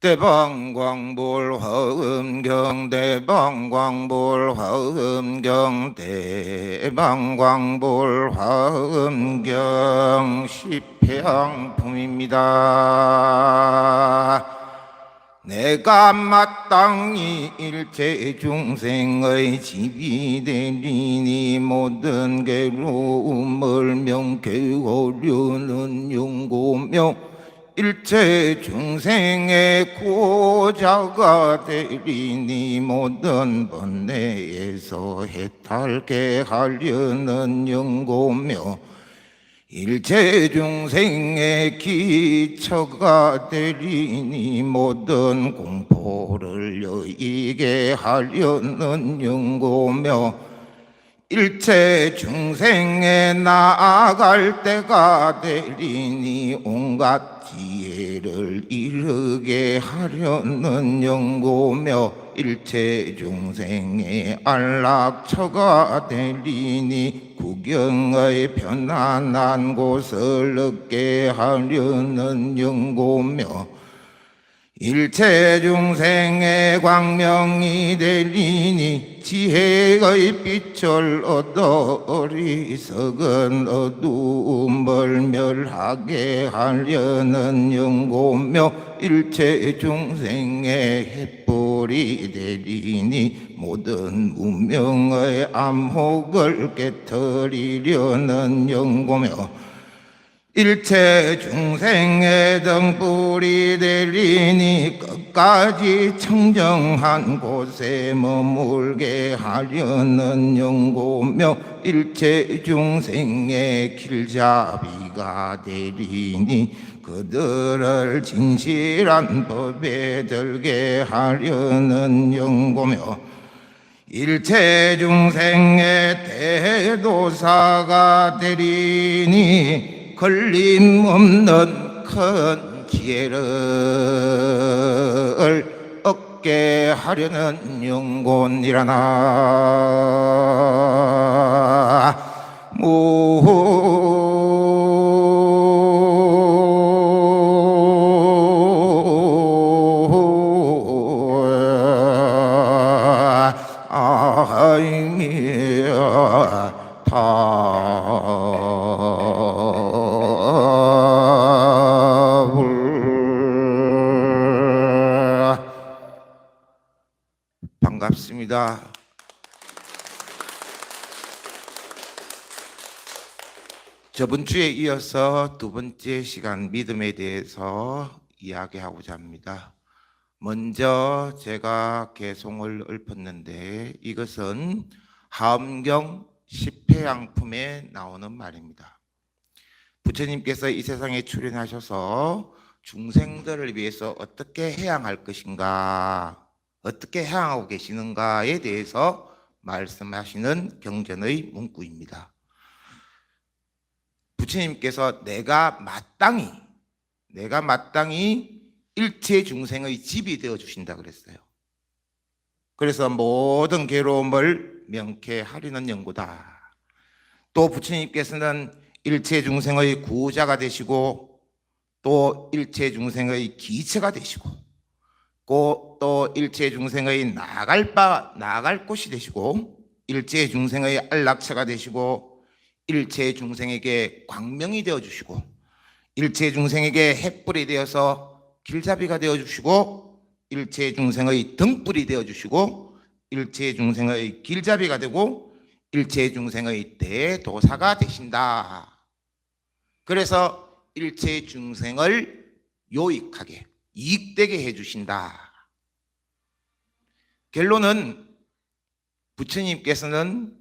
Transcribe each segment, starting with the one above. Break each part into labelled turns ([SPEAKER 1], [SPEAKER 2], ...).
[SPEAKER 1] 대방광불 화엄경 대방광불 화엄경 대방광불 화엄경 십회향품입니다. 내가 마땅히 일체 중생의 집이 되리니 모든 괴로움을 명쾌 오려는 용고며 일체 중생의 구호자가 되리니 모든 번뇌에서 해탈케 하려는 연고며 일체 중생의 기처가 되리니 모든 공포를 여의게 하려는 연고며 일체 중생에 나아갈 때가 되리니 온갖 지혜를 이르게 하려는 연고며 일체 중생의 안락처가 되리니 구경의 편안한 곳을 얻게 하려는 연고며 일체 중생의 광명이 되리니 지혜의 빛을 얻어 어리석은 어두움을 멸하게 하려는 연고며 일체 중생의 햇불이 되리니 모든 무명의 암흑을 깨트리려는 연고며 일체 중생의 등불이 되리니 끝까지 청정한 곳에 머물게 하려는 연고며 일체 중생의 길잡이가 되리니 그들을 진실한 법에 들게 하려는 연고며 일체 중생의 대도사가 되리니 걸림없는 큰 지혜를 얻게 하려는 연곤이라나 반갑습니다. 저번 주에 이어서 두 번째 시간 믿음에 대해서 이야기하고자 합니다. 먼저 제가 개송을 읊었는데 이것은 화엄경 십회향품에 나오는 말입니다. 부처님께서 이 세상에 출현하셔서 중생들을 위해서 어떻게 해양할 것인가, 어떻게 해양하고 계시는가에 대해서 말씀하시는 경전의 문구입니다. 부처님께서 내가 마땅히 일체 중생의 집이 되어 주신다 그랬어요. 그래서 모든 괴로움을 명쾌하리는 연고다. 또 부처님께서는 일체 중생의 구호자가 되시고 또 일체 중생의 기체가 되시고 또 일체 중생의 나아갈 곳이 되시고 일체 중생의 안락처가 되시고 일체 중생에게 광명이 되어주시고 일체 중생에게 햇불이 되어서 길잡이가 되어주시고 일체 중생의 등불이 되어주시고 일체 중생의 길잡이가 되고 일체 중생의 대도사가 되신다. 그래서 일체 중생을 요익하게 이익되게 해주신다. 결론은 부처님께서는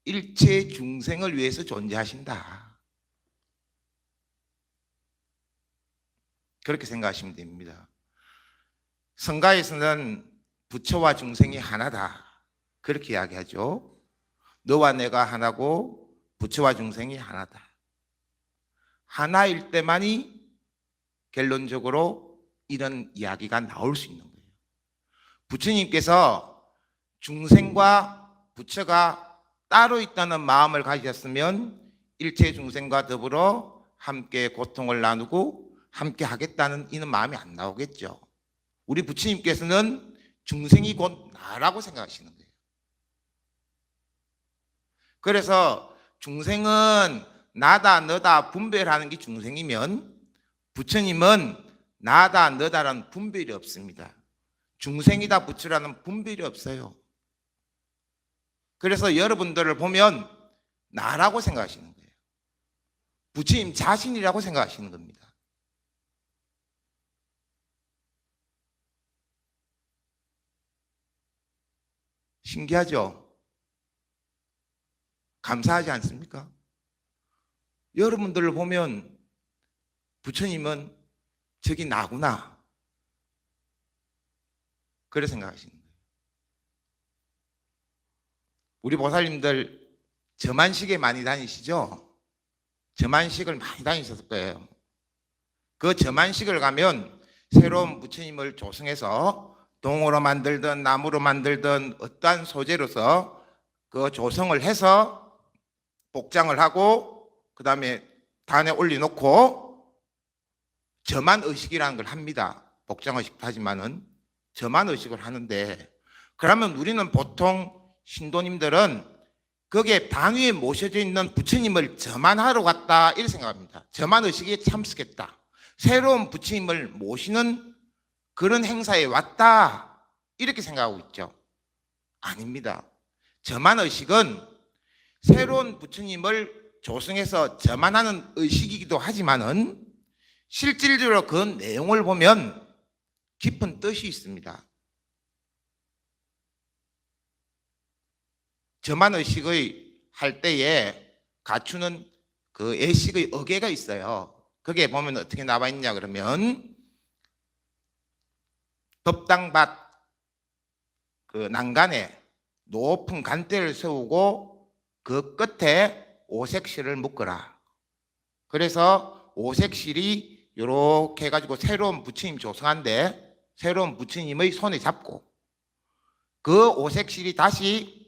[SPEAKER 1] 일체 중생을 위해서 존재하신다. 그렇게 생각하시면 됩니다. 성가에서는 부처와 중생이 하나다. 그렇게 이야기하죠. 너와 내가 하나고 부처와 중생이 하나다. 하나일 때만이 결론적으로 이런 이야기가 나올 수 있는 거예요. 부처님께서 중생과 부처가 따로 있다는 마음을 가지셨으면 일체 중생과 더불어 함께 고통을 나누고 함께 하겠다는 이런 마음이 안 나오겠죠. 우리 부처님께서는 중생이 곧 나라고 생각하시는 거예요. 그래서 중생은 나다 너다 분별하는 게 중생이면 부처님은 나다 너다라는 분별이 없습니다. 중생이다 부처라는 분별이 없어요. 그래서 여러분들을 보면 나라고 생각하시는 거예요. 부처님 자신이라고 생각하시는 겁니다. 신기하죠? 감사하지 않습니까? 여러분들을 보면 부처님은 저기 나구나. 그래 생각하시는 거예요. 우리 보살님들 저만식에 많이 다니시죠? 저만식을 많이 다니셨을 거예요. 그 저만식을 가면 새로운 부처님을 조성해서 동으로 만들든 나무로 만들든 어떠한 소재로서 그 조성을 해서 복장을 하고 그 다음에 단에 올려놓고 저만 의식이라는 걸 합니다. 복장 의식도 하지만은 저만 의식을 하는데, 그러면 우리는 보통 신도님들은 거기에 당위에 모셔져 있는 부처님을 저만하러 갔다 이렇게 생각합니다. 저만 의식에 참석했다, 새로운 부처님을 모시는 그런 행사에 왔다 이렇게 생각하고 있죠. 아닙니다. 저만 의식은 새로운 부처님을 조성해서 저만하는 의식이기도 하지만은 실질적으로 그 내용을 보면 깊은 뜻이 있습니다. 저만 의식의 할 때에 갖추는 그 예식의 어계가 있어요. 거기에 보면 어떻게 나와 있냐 그러면 법당밭 그 난간에 높은 간대를 세우고 그 끝에 오색실을 묶어라. 그래서 오색실이 이렇게 해가지고 새로운 부처님 조성한데 새로운 부처님의 손에 잡고 그 오색실이 다시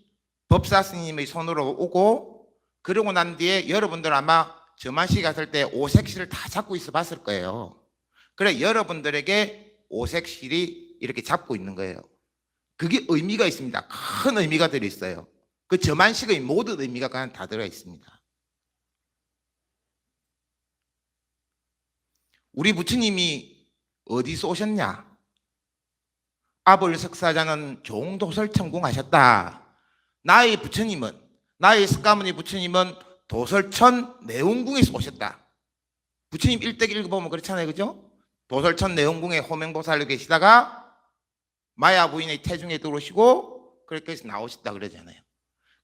[SPEAKER 1] 법사 스님의 손으로 오고, 그러고 난 뒤에 여러분들 아마 저만식 갔을 때 오색실을 다 잡고 있어 봤을 거예요. 그래 여러분들에게 오색실이 이렇게 잡고 있는 거예요. 그게 의미가 있습니다. 큰 의미가 들어있어요. 그 저만식의 모든 의미가 그냥 다 들어 있습니다. 우리 부처님이 어디서 오셨냐? 아벌석사자는 종도설천궁하셨다. 나의 부처님은, 나의 석가모니 부처님은 도설천 내원궁에서 오셨다. 부처님 일대기 읽어보면 그렇잖아요, 그죠? 도설천 내원궁에 호명보살로 계시다가 마야 부인의 태중에 들어오시고 그렇게 해서 나오셨다 그러잖아요.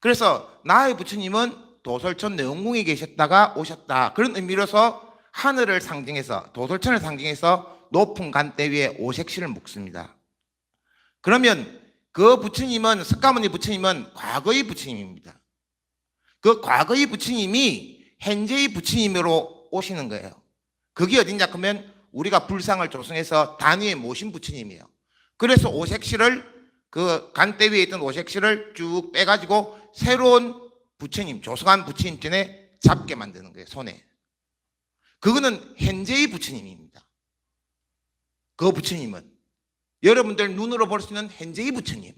[SPEAKER 1] 그래서 나의 부처님은 도설천 내원궁에 계셨다가 오셨다, 그런 의미로서 하늘을 상징해서 도설천을 상징해서 높은 간대 위에 오색실을 묶습니다. 그러면 그 부처님은, 석가모니 부처님은 과거의 부처님입니다. 그 과거의 부처님이 현재의 부처님으로 오시는 거예요. 그게 어디냐 그러면 우리가 불상을 조성해서 단위에 모신 부처님이에요. 그래서 오색실을, 그 간대 위에 있던 오색실을 쭉 빼가지고 새로운 부처님, 조성한 부처님 전에 잡게 만드는 거예요, 손에. 그거는 현재의 부처님입니다. 그 부처님은 여러분들 눈으로 볼 수 있는 현재의 부처님.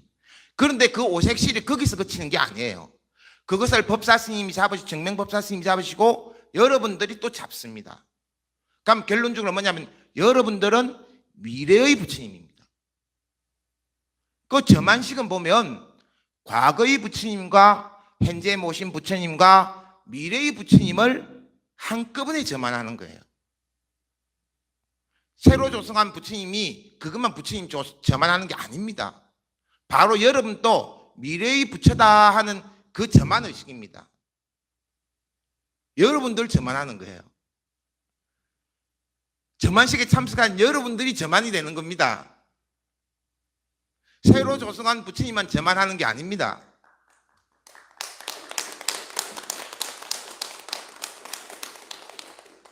[SPEAKER 1] 그런데 그 오색실이 거기서 그치는 게 아니에요. 그것을 법사 스님이 잡으시고 정명법사 스님이 잡으시고 여러분들이 또 잡습니다. 그럼 결론적으로 뭐냐면 여러분들은 미래의 부처님입니다. 그 저만식은 보면 과거의 부처님과 현재 모신 부처님과 미래의 부처님을 한꺼번에 저만하는 거예요. 새로 조성한 부처님이 그것만 부처님 저만하는 게 아닙니다. 바로 여러분도 미래의 부처다 하는 그 저만 의식입니다. 여러분들 저만하는 거예요. 저만식에 참석한 여러분들이 저만이 되는 겁니다. 새로 조성한 부처님만 저만하는 게 아닙니다.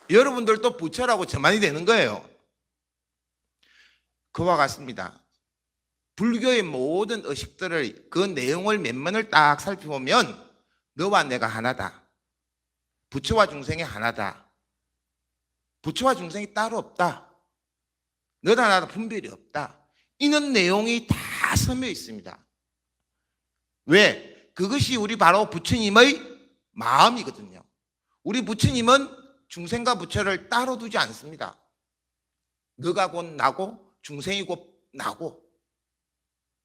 [SPEAKER 1] 여러분들도 부처라고 저만이 되는 거예요. 그와 같습니다. 불교의 모든 의식들을, 그 내용을 몇 면을 딱 살펴보면 너와 내가 하나다. 부처와 중생이 하나다. 부처와 중생이 따로 없다. 너다 나다 분별이 없다. 이런 내용이 다 서며 있습니다. 왜? 그것이 우리 바로 부처님의 마음이거든요. 우리 부처님은 중생과 부처를 따로 두지 않습니다. 너가 곧 나고 중생이 곧 나고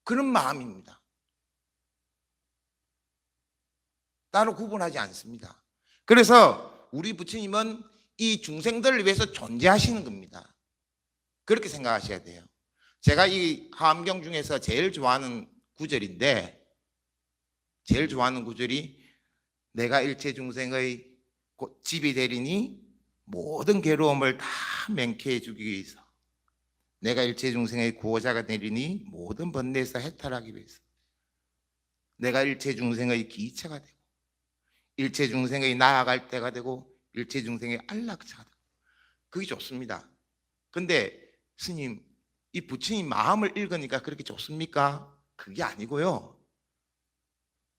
[SPEAKER 1] 그런 마음입니다. 따로 구분하지 않습니다. 그래서 우리 부처님은 이 중생들을 위해서 존재하시는 겁니다. 그렇게 생각하셔야 돼요. 제가 이 화엄경 중에서 제일 좋아하는 구절인데, 제일 좋아하는 구절이 내가 일체 중생의 집이 되리니 모든 괴로움을 다 맹쾌해 주기 위해서, 내가 일체 중생의 구호자가 되리니 모든 번뇌에서 해탈하기 위해서, 내가 일체 중생의 기체가 되고 일체 중생의 나아갈 때가 되고 일체 중생의 안락차가 되고, 그게 좋습니다. 근데 스님, 이 부처님 마음을 읽으니까 그렇게 좋습니까? 그게 아니고요.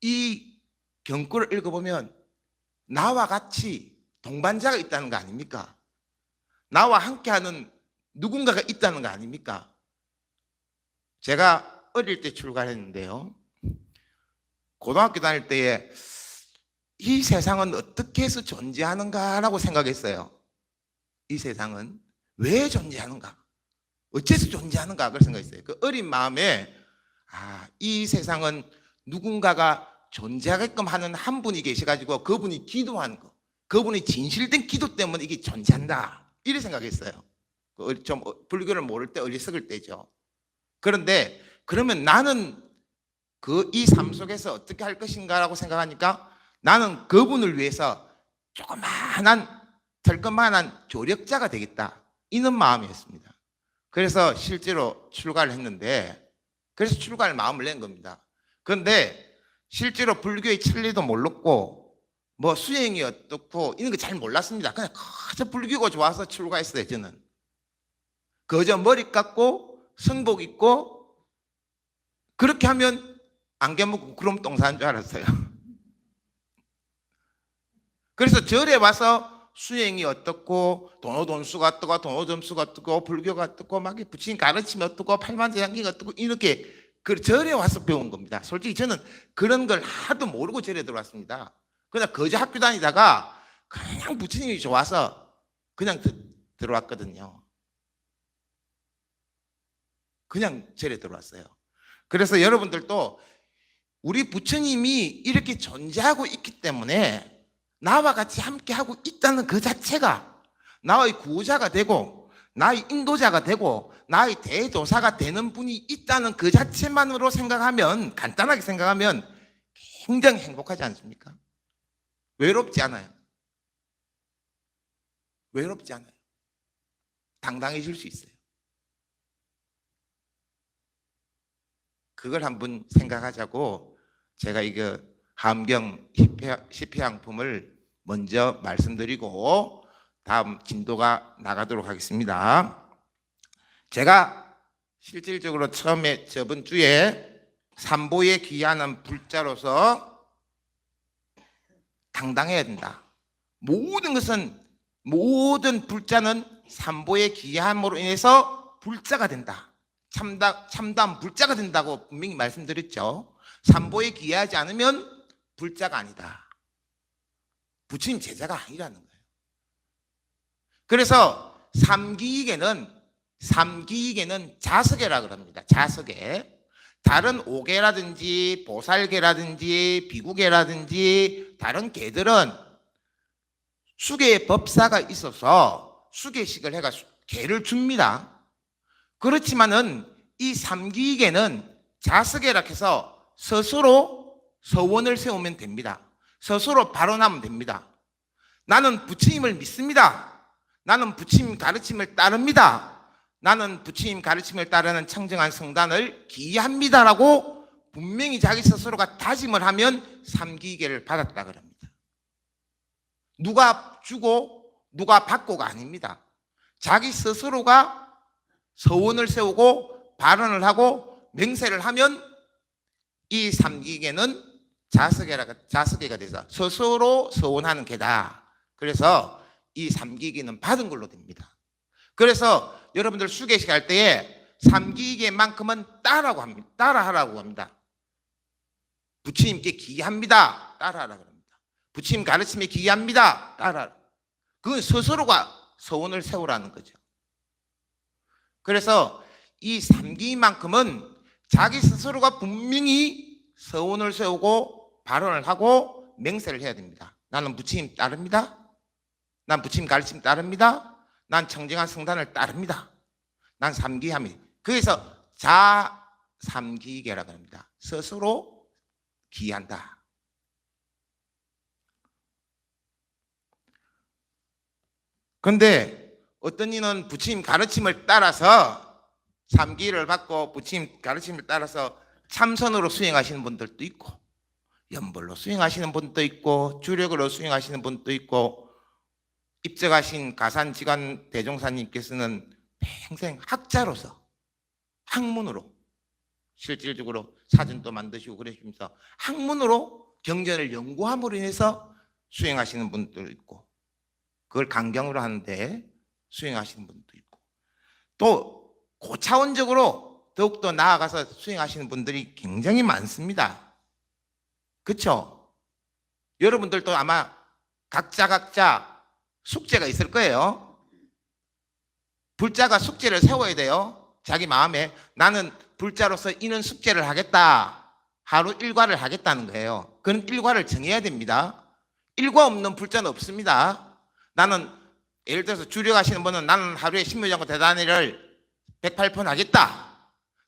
[SPEAKER 1] 이 경구를 읽어보면 나와 같이 동반자가 있다는 거 아닙니까? 나와 함께하는 누군가가 있다는 거 아닙니까? 제가 어릴 때 출가했는데요, 고등학교 다닐 때에 이 세상은 어떻게 해서 존재하는가라고 생각했어요. 이 세상은 왜 존재하는가? 어째서 존재하는가? 그걸 생각했어요. 그 어린 마음에 이 세상은 누군가가 존재하게끔 하는 한 분이 계셔가지고 그분이 기도하는 거, 그분이 진실된 기도 때문에 이게 존재한다, 이렇게 생각했어요. 좀 불교를 모를 때, 어리석을 때죠. 그런데 그러면 나는 이 삶 속에서 어떻게 할 것인가라고 생각하니까 나는 그분을 위해서 조그마한 털것만한 조력자가 되겠다, 이런 마음이었습니다. 그래서 실제로 출가를 했는데, 그래서 출가할 마음을 낸 겁니다. 그런데 실제로 불교의 천리도 몰랐고 뭐 수행이 어떻고 이런 거 잘 몰랐습니다. 그냥 그저 불교가 좋아서 출가했어요. 저는 그저 머리 깎고 선복 입고 그렇게 하면 안개 먹고 구름 똥 사는 줄 알았어요. 그래서 절에 와서 수행이 어떻고 돈오돈수가 어떻고 돈오점수가 어떻고 불교가 어떻고 막 부처님 가르침이 어떻고 팔만대장경이 어떻고 이렇게 그 절에 와서 배운 겁니다. 솔직히 저는 그런 걸 하도 모르고 절에 들어왔습니다. 그냥 거저 학교 다니다가 그냥 부처님이 좋아서 그냥 들어왔거든요. 그냥 절에 들어왔어요. 그래서 여러분들도 우리 부처님이 이렇게 존재하고 있기 때문에 나와 같이 함께하고 있다는 그 자체가 나의 구호자가 되고 나의 인도자가 되고 나의 대조사가 되는 분이 있다는 그 자체만으로 생각하면, 간단하게 생각하면 굉장히 행복하지 않습니까? 외롭지 않아요. 외롭지 않아요. 당당해질 수 있어요. 그걸 한번 생각하자고 제가 이거 화엄경 10회양품을 먼저 말씀드리고 다음 진도가 나가도록 하겠습니다. 제가 실질적으로 처음에 저번 주에 삼보에 귀하는 불자로서 당당해야 된다. 모든 불자는 삼보에 귀함으로 인해서 불자가 된다. 참담 불자가 된다고 분명히 말씀드렸죠. 삼보에 귀하지 않으면 불자가 아니다. 부처님 제자가 아니라는 거예요. 그래서 삼기익에는 자석계라 그럽니다. 자석계. 다른 오계라든지 보살계라든지 비구계라든지 다른 계들은 수계의 법사가 있어서 수계식을 해가 계를 줍니다. 그렇지만은 이 삼기익에는 자석계라 해서 스스로 서원을 세우면 됩니다. 스스로 발언하면 됩니다. 나는 부처님을 믿습니다. 나는 부처님 가르침을 따릅니다. 나는 부처님 가르침을 따르는 청정한 성단을 기합니다라고 분명히 자기 스스로가 다짐을 하면 삼기계를 받았다 그럽니다. 누가 주고 누가 받고가 아닙니다. 자기 스스로가 서원을 세우고 발언을 하고 맹세를 하면 이 삼기계는 자석계가 돼서 스스로 서원하는 계다. 그래서 이 삼기계는 받은 걸로 됩니다. 그래서 여러분들 수계식 할 때에 삼기계만큼은 따라하라고 합니다. 부처님께 기합니다. 따라하라 그럽니다. 부처님 가르침에 기합니다. 따라하라. 그건 스스로가 서원을 세우라는 거죠. 그래서 이 삼기만큼은 자기 스스로가 분명히 서원을 세우고 발언을 하고 맹세를 해야 됩니다. 나는 부처님 따릅니다. 난 부처님 가르침 따릅니다. 난 청정한 성단을 따릅니다. 난 삼기함이. 그래서 자삼기계라고 합니다. 스스로 기한다. 그런데 어떤 이는 부처님 가르침을 따라서 삼기를 받고 부처님 가르침을 따라서 참선으로 수행하시는 분들도 있고, 연불로 수행하시는 분도 있고, 주력으로 수행하시는 분도 있고, 입적하신 가산지관 대종사님께서는 평생 학자로서 학문으로 실질적으로 사전도 만드시고 그러시면서 학문으로 경전을 연구함으로 인해서 수행하시는 분도 있고, 그걸 강경으로 하는데 수행하시는 분도 있고, 또 고차원적으로 더욱더 나아가서 수행하시는 분들이 굉장히 많습니다. 그렇죠? 여러분들도 아마 각자 숙제가 있을 거예요. 불자가 숙제를 세워야 돼요. 자기 마음에 나는 불자로서 이런 숙제를 하겠다. 하루 일과를 하겠다는 거예요. 그런 일과를 정해야 됩니다. 일과 없는 불자는 없습니다. 나는 예를 들어서 주력하시는 분은 나는 하루에 신묘장구 대단회를 108편 하겠다.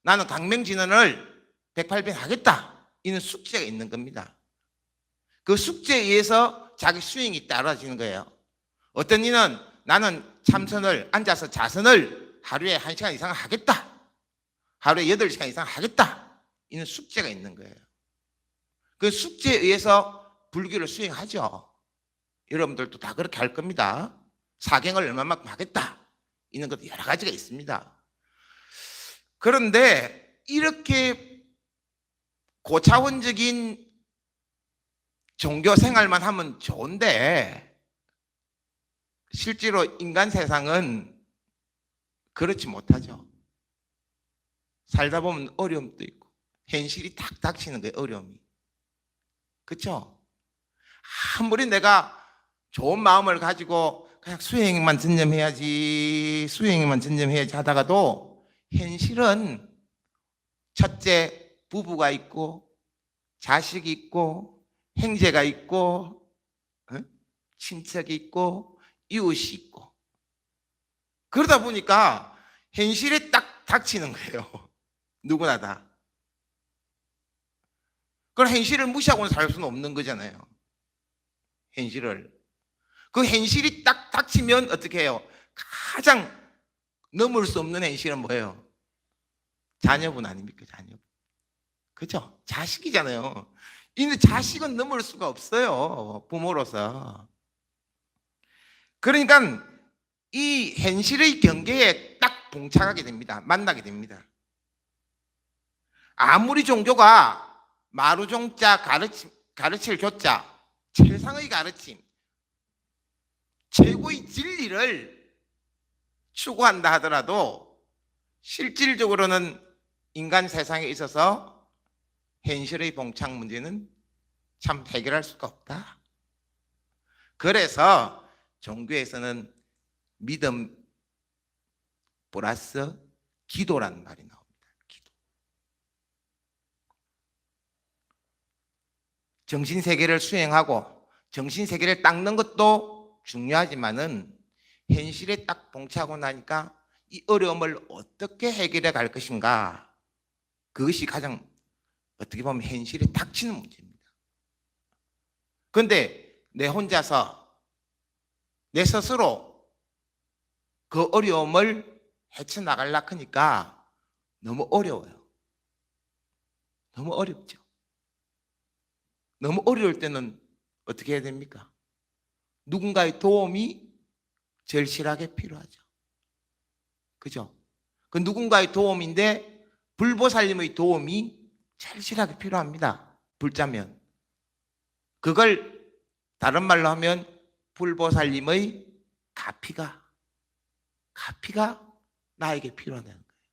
[SPEAKER 1] 나는 강명진언을 108편 하겠다. 이런 숙제가 있는 겁니다. 그 숙제에 의해서 자기 수행이 따라지는 거예요. 어떤 이는 나는 참선을 앉아서 자선을 하루에 1시간 이상 하겠다. 하루에 8시간 이상 하겠다. 이런 숙제가 있는 거예요. 그 숙제에 의해서 불교를 수행하죠. 여러분들도 다 그렇게 할 겁니다. 사경을 얼마만큼 하겠다. 이런 것도 여러 가지가 있습니다. 그런데 이렇게 고차원적인 종교 생활만 하면 좋은데 실제로 인간 세상은 그렇지 못하죠. 살다 보면 어려움도 있고 현실이 탁 닥치는 거예요. 어려움이. 그렇죠? 아무리 내가 좋은 마음을 가지고 그냥 수행만 전념해야지 하다가도 현실은 첫째 부부가 있고 자식이 있고 형제가 있고 친척이 있고 이웃이 있고 그러다 보니까 현실에 딱 닥치는 거예요. 누구나 다. 그걸 현실을 무시하고는 살 수는 없는 거잖아요. 현실을. 그 현실이 딱 닥치면 어떻게 해요? 가장 넘을 수 없는 현실은 뭐예요? 자녀분 아닙니까? 자녀분. 그죠? 자식이잖아요. 이 자식은 넘을 수가 없어요. 부모로서. 그러니까 이 현실의 경계에 딱 봉착하게 됩니다. 만나게 됩니다. 아무리 종교가 마루종자 가르칠 교자, 최상의 가르침, 최고의 진리를 추구한다 하더라도 실질적으로는 인간 세상에 있어서 현실의 봉착 문제는 참 해결할 수가 없다. 그래서 종교에서는 믿음 플러스 기도라는 말이 나옵니다. 기도. 정신세계를 수행하고 정신세계를 닦는 것도 중요하지만은 현실에 딱 봉착하고 나니까 이 어려움을 어떻게 해결해 갈 것인가, 그것이 가장 어떻게 보면 현실에 닥치는 문제입니다. 그런데 내 혼자서 내 스스로 그 어려움을 헤쳐나가려고 하니까 너무 어려워요. 너무 어렵죠. 너무 어려울 때는 어떻게 해야 됩니까? 누군가의 도움이 절실하게 필요하죠. 그죠? 그 누군가의 도움인데 불보살님의 도움이 절실하게 필요합니다. 불자면. 그걸 다른 말로 하면 불보살님의 가피가 나에게 필요하다는 거예요.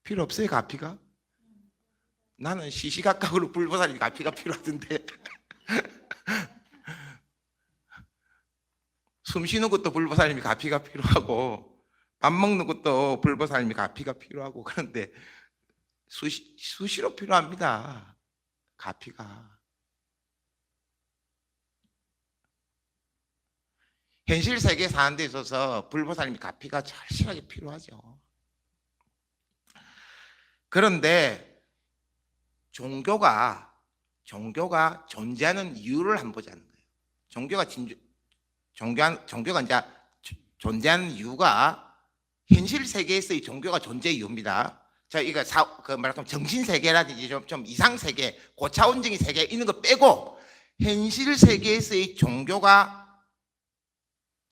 [SPEAKER 1] 필요 없어요, 가피가? 나는 시시각각으로 불보살이 가피가 필요하던데. 숨 쉬는 것도 불보살님이 가피가 필요하고, 밥 먹는 것도 불보살님이 가피가 필요하고, 그런데 수시로 필요합니다, 가피가. 현실 세계에 사는 데 있어서 불보살님이 가피가 절실하게 필요하죠. 그런데 종교가 존재하는 이유를 한번 보자는 거예요. 종교가 이제 존재하는 이유가 현실 세계에서의 종교가 존재 이유입니다. 자, 이거 말하면 정신 세계라든지 좀 이상 세계, 고차원적인 세계 있는 거 빼고 현실 세계에서의 종교가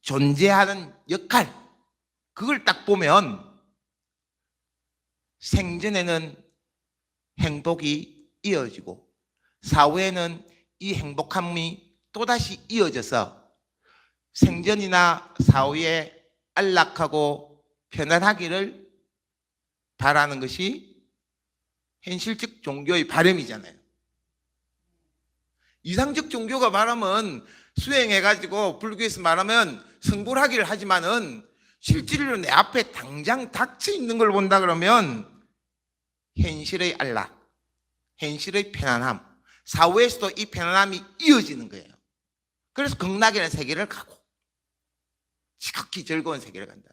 [SPEAKER 1] 존재하는 역할, 그걸 딱 보면 생전에는 행복이 이어지고 사후에는 이 행복함이 또다시 이어져서 생전이나 사후에 안락하고 편안하기를 바라는 것이 현실적 종교의 바람이잖아요. 이상적 종교가 말하면 수행해가지고 불교에서 말하면 성불하기를 하지만은 실질로 내 앞에 당장 닥쳐 있는 걸 본다 그러면 현실의 안락, 현실의 편안함, 사후에서도 이 편안함이 이어지는 거예요. 그래서 극락이라는 세계를 가고 지극히 즐거운 세계를 간다.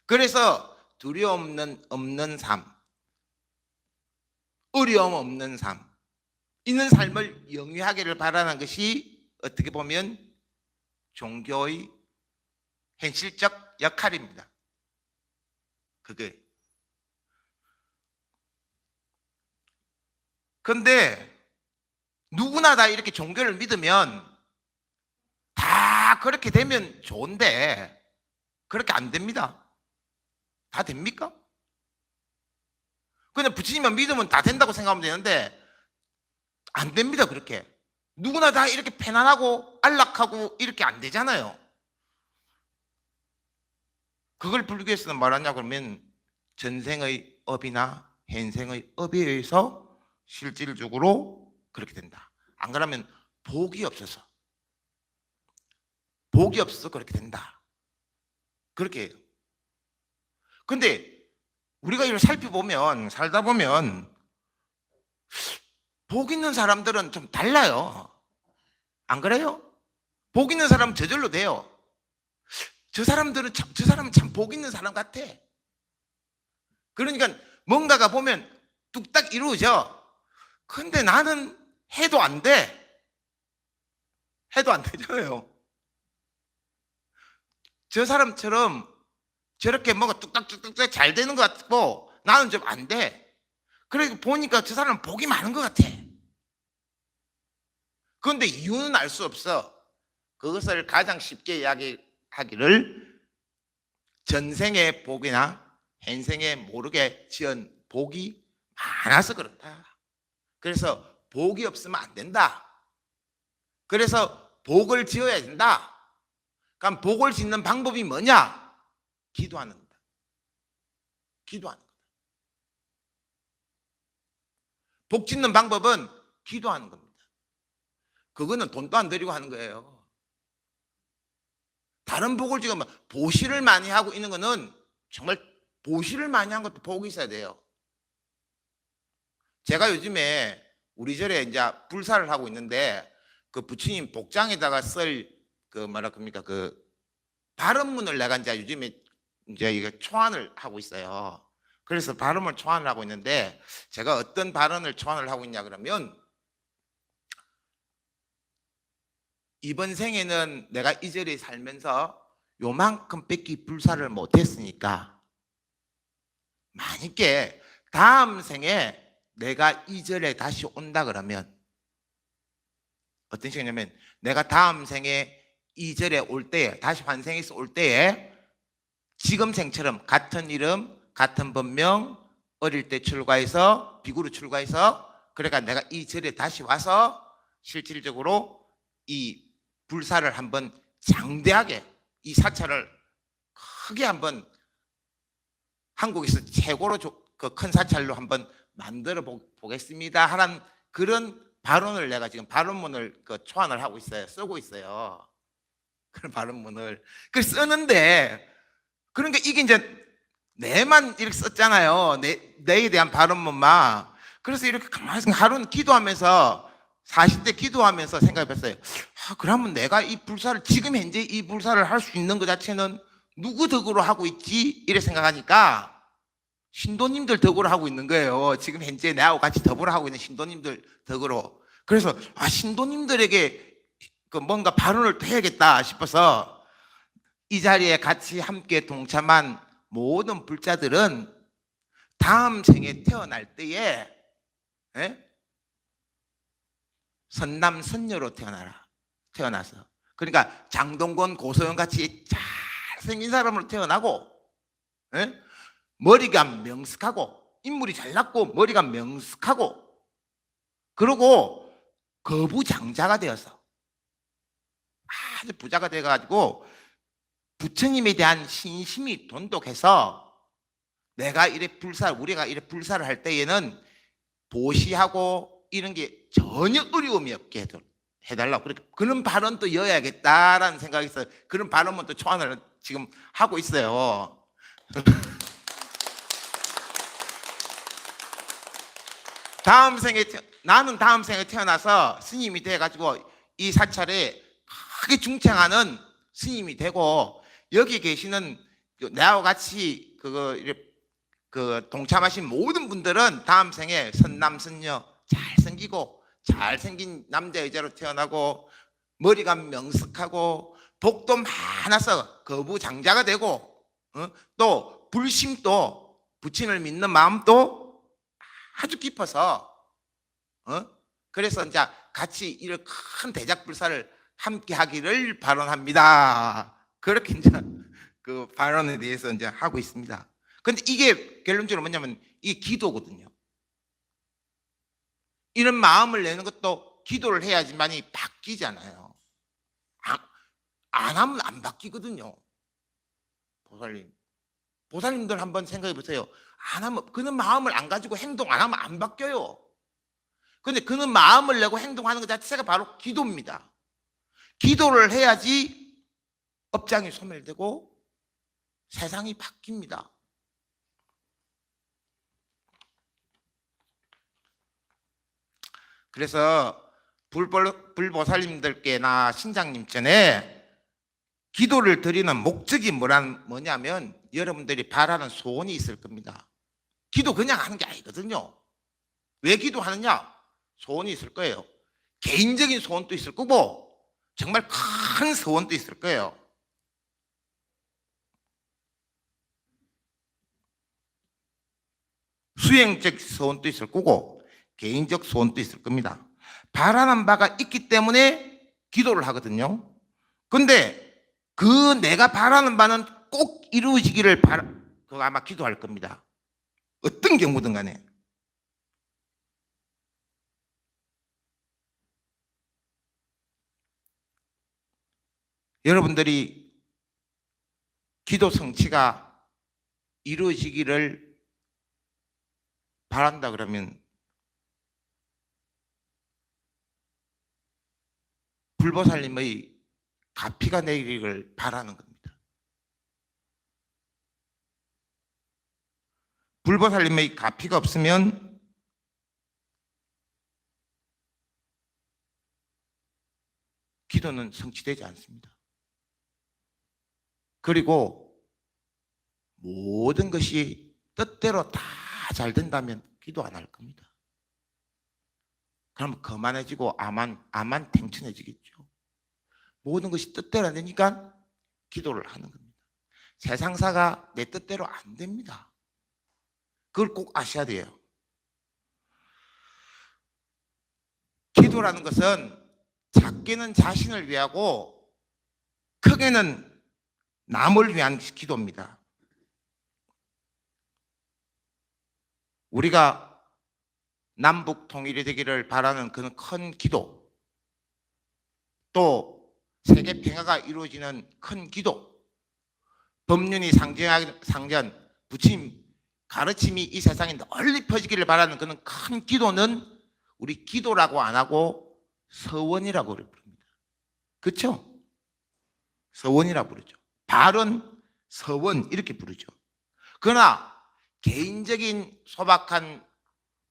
[SPEAKER 1] 그래서 두려움 없는 삶, 어려움 없는 삶, 있는 삶을 영위하기를 바라는 것이 어떻게 보면 종교의 현실적 역할입니다. 그게. 근데 누구나 다 이렇게 종교를 믿으면 다 그렇게 되면 좋은데 그렇게 안 됩니다. 다 됩니까? 그냥 부처님만 믿으면 다 된다고 생각하면 되는데 안 됩니다. 그렇게 누구나 다 이렇게 편안하고 안락하고 이렇게 안 되잖아요. 그걸 불교에서는 말하냐 그러면 전생의 업이나 현생의 업에 의해서 실질적으로 그렇게 된다. 안 그러면 복이 없어서 그렇게 된다. 그렇게 해요. 근데 우리가 이걸 살다 보면 복 있는 사람들은 좀 달라요. 안 그래요? 복 있는 사람은 저절로 돼요. 저 사람은 참 복 있는 사람 같아. 그러니까 뭔가가 보면 뚝딱 이루어져. 근데 나는 해도 안 돼. 해도 안 되잖아요. 저 사람처럼 저렇게 뭐가 뚝딱뚝딱 잘 되는 것 같고 나는 좀 안 돼. 그러니까 보니까 저 사람은 복이 많은 것 같아. 그런데 이유는 알 수 없어. 그것을 가장 쉽게 이야기하기를 전생의 복이나 현생에 모르게 지은 복이 많아서 그렇다. 그래서 복이 없으면 안 된다. 그래서 복을 지어야 된다. 그럼 복을 짓는 방법이 뭐냐? 기도하는 거다. 기도하는 거다. 복 짓는 방법은 기도하는 겁니다. 그거는 돈도 안 들이고 하는 거예요. 다른 복을 지금 보시를 많이 하고 있는 거는 정말 보시를 많이 한 것도 복이 있어야 돼요. 제가 요즘에 우리 절에 이제 불사를 하고 있는데 그 부처님 복장에다가 쓸 그 뭐라 그럽니까 그 발음문을 내가 이제 요즘에 이제 이거 초안을 하고 있어요. 그래서 발음을 초안을 하고 있는데 제가 어떤 발음을 초안을 하고 있냐 그러면 이번 생에는 내가 이 절에 살면서 요만큼 뺏기 불사를 못했으니까 만약에 다음 생에 내가 이 절에 다시 온다 그러면 어떤 식이냐면 내가 다음 생에 이 절에 올 때에 다시 환생해서 올 때에 지금 생처럼 같은 이름 같은 본명 어릴 때 출가해서 비구로 출가해서 그러니까 내가 이 절에 다시 와서 실질적으로 이 불사를 한번 장대하게 이 사찰을 크게 한번 한국에서 최고로 그 큰 사찰로 한번 만들어 보겠습니다 하는 그런 발언을 내가 지금 발언문을 그 초안을 하고 있어요. 쓰고 있어요. 그런 발언문을. 그 쓰는데 그러니까 이게 이제 내만 이렇게 썼잖아요. 내에 대한 발언문만. 그래서 이렇게 가만히 하루는 기도하면서 40대 기도하면서 생각해봤어요. 그러면 내가 이 불사를 지금 현재 이 불사를 할 수 있는 것 자체는 누구 덕으로 하고 있지? 이래 생각하니까 신도님들 덕으로 하고 있는 거예요. 지금 현재 나하고 같이 더불어 하고 있는 신도님들 덕으로. 그래서 신도님들에게 그 뭔가 발언을 해야겠다 싶어서 이 자리에 같이 함께 동참한 모든 불자들은 다음 생에 태어날 때에 선남 선녀로 태어나서 그러니까 장동건 고소영 같이 잘생긴 사람으로 태어나고 머리가 명석하고 인물이 잘났고 머리가 명석하고 그리고 거부장자가 되어서 아주 부자가 돼가지고 부처님에 대한 신심이 돈독해서 내가 우리가 이래 불사를 할 때에는 보시하고 이런 게 전혀 어려움이 없게 해달라고 그런 발언도 이어야겠다라는 생각이 있어요. 그런 발언만 또 초안을 지금 하고 있어요. 나는 다음 생에 태어나서 스님이 돼가지고 이 사찰에 크게 중창하는 스님이 되고 여기 계시는 나와 같이 동참하신 모든 분들은 다음 생에 선남선녀 잘생긴 남자 여자로 태어나고 머리가 명석하고 복도 많아서 거부장자가 되고 또 불심도 부친을 믿는 마음도 아주 깊어서 그래서 이제 같이 이런 큰 대작불사를 함께 하기를 발언합니다. 그렇게 이제 그 발언에 대해서 이제 하고 있습니다. 근데 이게 결론적으로 뭐냐면 이게 기도거든요. 이런 마음을 내는 것도 기도를 해야지만이 바뀌잖아요. 안 하면 안 바뀌거든요. 보살님들 한번 생각해 보세요. 안 하면 그는 마음을 안 가지고 행동 안 하면 안 바뀌어요. 근데 그는 마음을 내고 행동하는 것 자체가 바로 기도입니다. 기도를 해야지 업장이 소멸되고 세상이 바뀝니다. 그래서 불보살님들께나 신장님 전에 기도를 드리는 목적이 뭐냐면 여러분들이 바라는 소원이 있을 겁니다. 기도 그냥 하는 게 아니거든요. 왜 기도하느냐? 소원이 있을 거예요. 개인적인 소원도 있을 거고 정말 큰 소원도 있을 거예요. 수행적 소원도 있을 거고 개인적 소원도 있을 겁니다. 바라는 바가 있기 때문에 기도를 하거든요. 근데 그 내가 바라는 바는 꼭 이루어지기를 그거 아마 기도할 겁니다. 어떤 경우든 간에. 여러분들이 기도 성취가 이루어지기를 바란다 그러면 불보살님의 가피가 내리기를 바라는 겁니다. 불보살님의 가피가 없으면 기도는 성취되지 않습니다. 그리고 모든 것이 뜻대로 다 잘 된다면 기도 안 할 겁니다. 그럼 거만해지고 암만 탱천해지겠죠. 모든 것이 뜻대로 안 되니까 기도를 하는 겁니다. 세상사가 내 뜻대로 안 됩니다. 그걸 꼭 아셔야 돼요. 기도라는 것은 작게는 자신을 위하고 크게는 남을 위한 기도입니다. 우리가 남북 통일이 되기를 바라는 그런 큰 기도, 또 세계 평화가 이루어지는 큰 기도, 법륜이 상전 부처님 가르침이 이 세상에 널리 퍼지기를 바라는 그런 큰 기도는 우리 기도라고 안 하고 서원이라고 부릅니다. 그렇죠? 서원이라고 부르죠. 발언, 서원 이렇게 부르죠. 그러나 개인적인 소박한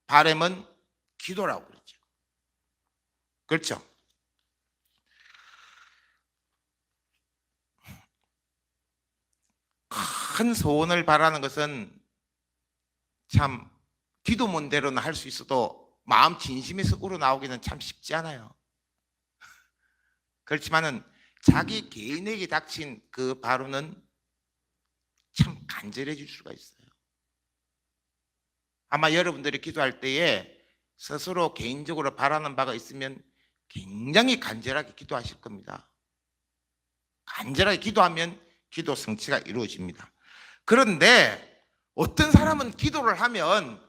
[SPEAKER 1] 바람은 기도라고 그러죠. 그렇죠? 큰 소원을 바라는 것은 참 기도문대로는 할 수 있어도 마음 진심에서 우러나오기는 참 쉽지 않아요. 그렇지만은 자기 개인에게 닥친 그 발언은 참 간절해질 수가 있어요. 아마 여러분들이 기도할 때에 스스로 개인적으로 바라는 바가 있으면 굉장히 간절하게 기도하실 겁니다. 간절하게 기도하면 기도 성취가 이루어집니다. 그런데 어떤 사람은 기도를 하면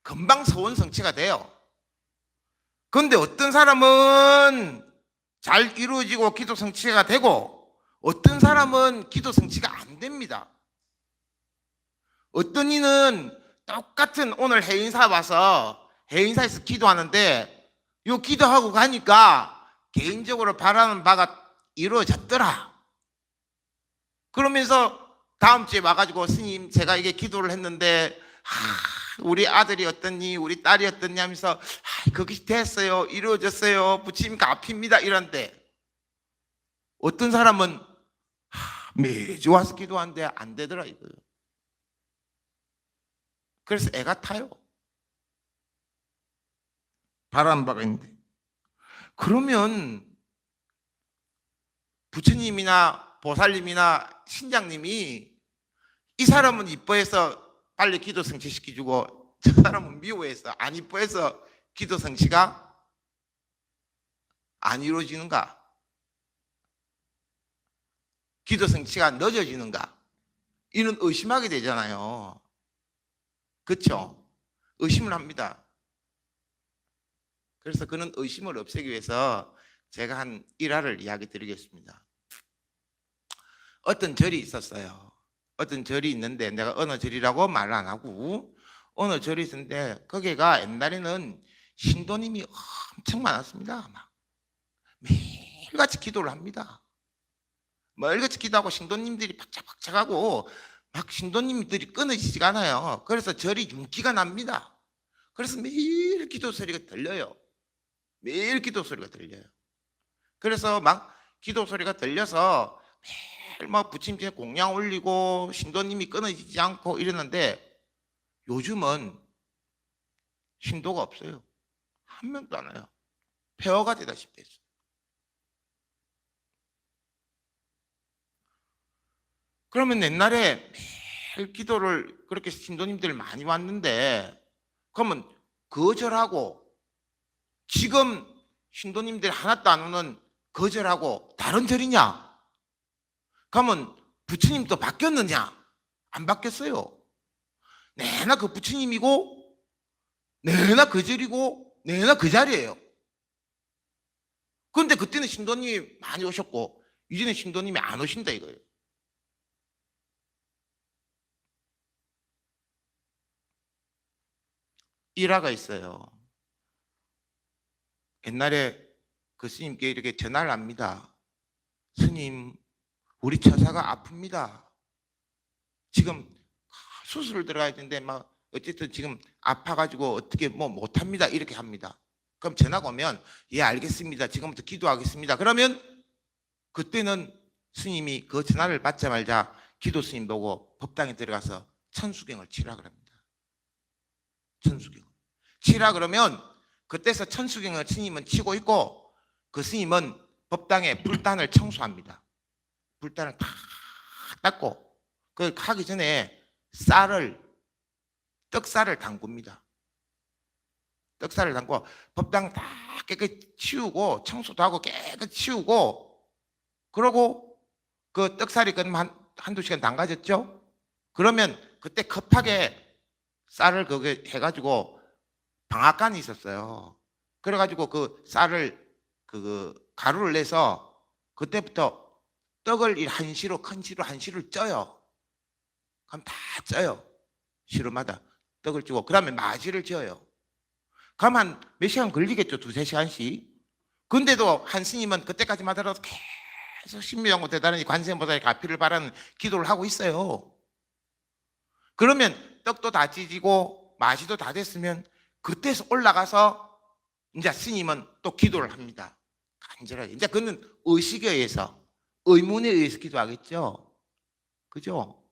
[SPEAKER 1] 금방 소원 성취가 돼요. 그런데 어떤 사람은 잘 이루어지고 기도 성취가 되고 어떤 사람은 기도 성취가 안 됩니다. 어떤 이는 똑같은 오늘 해인사 와서 해인사에서 기도하는데 요 기도하고 가니까 개인적으로 바라는 바가 이루어졌더라. 그러면서 다음 주에 와가지고 스님 제가 이게 기도를 했는데 우리 아들이 어떠니 우리 딸이 어떠니 하면서 그것이 됐어요 이루어졌어요 부처님께 앞입니다 이런데 어떤 사람은 매주 와서 기도하는데 안 되더라 이거예요. 그래서 애가 타요. 바라는 바가 있는데 그러면 부처님이나 보살님이나 신장님이 이 사람은 이뻐해서 빨리 기도 성취시켜주고 저 사람은 미워해서 안 이뻐해서 기도 성취가 안 이루어지는가? 기도 성취가 늦어지는가? 이는 의심하게 되잖아요. 그렇죠? 의심을 합니다. 그래서 그는 의심을 없애기 위해서 제가 한 일화를 이야기 드리겠습니다. 어떤 절이 있었어요. 어떤 절이 있는데 내가 어느 절이라고 말 안 하고 어느 절이 있었는데 거기가 옛날에는 신도님이 엄청 많았습니다. 막 매일같이 기도를 합니다. 매일같이 기도하고 신도님들이 박차박차하고 막 신도님들이 끊어지지가 않아요. 그래서 절이 윤기가 납니다. 그래서 매일 기도 소리가 들려요. 매일 기도 소리가 들려요. 그래서 막 기도 소리가 들려서 매일 막 부처님께 공양 올리고 신도님이 끊어지지 않고 이랬는데 요즘은 신도가 없어요. 한 명도 안 와요. 폐허가 되다시피 했어요. 그러면 옛날에 매일 기도를 그렇게 신도님들 많이 왔는데 그러면 거절하고 지금 신도님들 하나도 안 오는 거절하고 다른 절이냐? 그러면 부처님도 바뀌었느냐? 안 바뀌었어요. 내나 그 부처님이고 내나 그 절이고 내나 그 자리예요. 그런데 그때는 신도님이 많이 오셨고 이제는 신도님이 안 오신다 이거예요. 일화가 있어요. 옛날에 그 스님께 이렇게 전화를 합니다. 스님, 우리 처사가 아픕니다. 지금 수술을 들어가야 되는데 막 어쨌든 지금 아파가지고 어떻게 뭐 못합니다. 이렇게 합니다. 그럼 전화가 오면 예 알겠습니다. 지금부터 기도하겠습니다. 그러면 그때는 스님이 그 전화를 받자마자 기도 스님 보고 법당에 들어가서 천수경을 치라 그럽니다. 천수경. 치라 그러면 그때서 천수경을 스님은 치고 있고 그 스님은 법당에 불단을 청소합니다. 불단을 다 닦고 그 하기 전에 떡쌀을 담굽니다. 떡쌀을 담고 법당 다 깨끗이 치우고 청소도 하고 깨끗이 치우고 그러고 그 떡쌀이 그러면 한두 시간 담가졌죠? 그러면 그때 급하게 쌀을 그게 해가지고 방앗간이 있었어요. 그래가지고 그 쌀을 그 가루를 내서 그때부터 떡을 한 시로 큰 시로 한 시를 쪄요. 그럼 다 쪄요. 시름하다. 떡을 주고 그 다음에 마지를 지어요. 그럼 한 몇 시간 걸리겠죠. 두세 시간씩. 근데도 한 스님은 그때까지만 하더라도 계속 신묘하고 대단히 관세음보살의 가피를 바라는 기도를 하고 있어요. 그러면 떡도 다 찢이고 마시도 다 됐으면 그때서 올라가서 이제 스님은 또 기도를 합니다. 간절하게. 이제 그는 의식에 의해서, 의문에 의해서 기도하겠죠. 그죠?